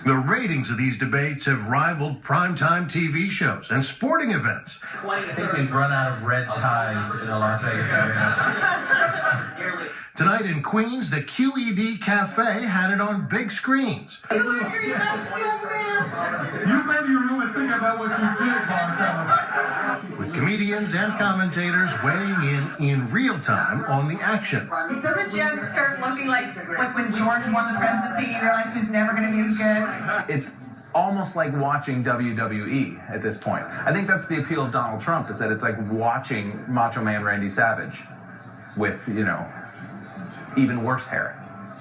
The ratings of these debates have rivaled primetime TV shows and sporting events. I think we've run out of red ties in the Las Vegas area. Tonight in Queens, the Q.E.D. Cafe had it on big screens. You made me really think about what you did, Marco. With comedians and commentators weighing in real time on the action. Doesn't Jim start looking like when George won the presidency, you realize he was never going to be as good? It's almost like watching WWE at this point. I think that's the appeal of Donald Trump, is that it's like watching Macho Man Randy Savage with, even worse hair.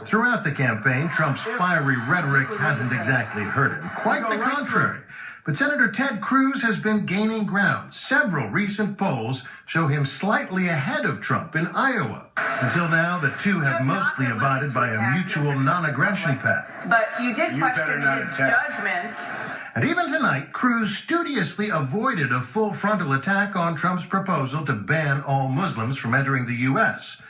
Throughout the campaign, Trump's fiery rhetoric hasn't exactly hurt him. Quite the contrary. But Senator Ted Cruz has been gaining ground. Several recent polls show him slightly ahead of Trump in Iowa. Until now, the two have mostly abided by a mutual non-aggression pact. But you did question his judgment. And even tonight, Cruz studiously avoided a full frontal attack on Trump's proposal to ban all Muslims from entering the U.S.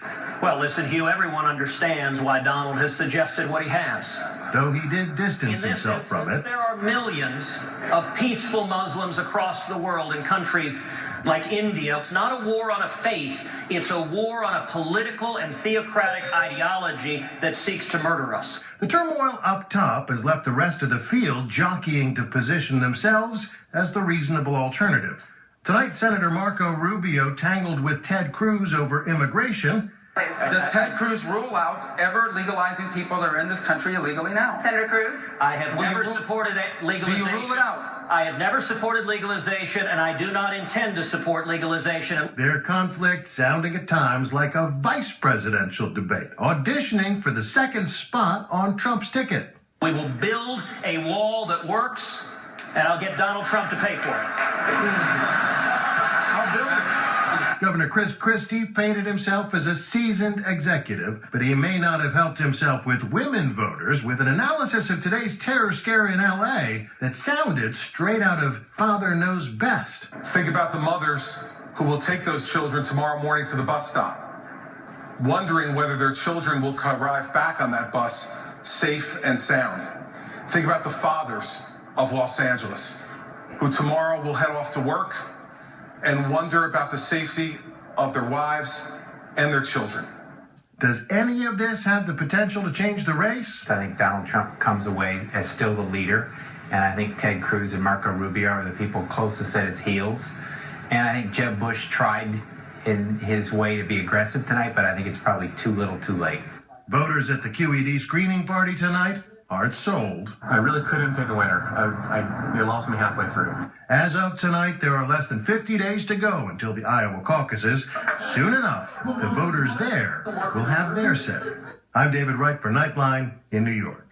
Well, listen, Hugh, everyone understands why Donald has suggested what he has. Though he did distance himself from it. There are millions of peaceful Muslims across the world in countries like India. It's not a war on a faith. It's a war on a political and theocratic ideology that seeks to murder us. The turmoil up top has left the rest of the field jockeying to position themselves as the reasonable alternative. Tonight, Senator Marco Rubio tangled with Ted Cruz over immigration. Does Ted Cruz rule out ever legalizing people that are in this country illegally now? Senator Cruz? I have never supported legalization. Do you rule it out? I have never supported legalization, and I do not intend to support legalization. Their conflict sounding at times like a vice presidential debate, auditioning for the second spot on Trump's ticket. We will build a wall that works, and I'll get Donald Trump to pay for it. I'll build it. Governor Chris Christie painted himself as a seasoned executive, but he may not have helped himself with women voters with an analysis of today's terror scare in L.A. that sounded straight out of Father Knows Best. Think about the mothers who will take those children tomorrow morning to the bus stop, wondering whether their children will arrive back on that bus safe and sound. Think about the fathers of Los Angeles who tomorrow will head off to work and wonder about the safety of their wives and their children. Does any of this have the potential to change the race? I think Donald Trump comes away as still the leader, and I think Ted Cruz and Marco Rubio are the people closest at his heels. And I think Jeb Bush tried in his way to be aggressive tonight, but I think it's probably too little too late. Voters at the Q.E.D. screening party tonight aren't sold. I really couldn't pick a winner. They lost me halfway through. As of tonight, there are less than 50 days to go until the Iowa caucuses. Soon enough, the voters there will have their say. I'm David Wright for Nightline in New York.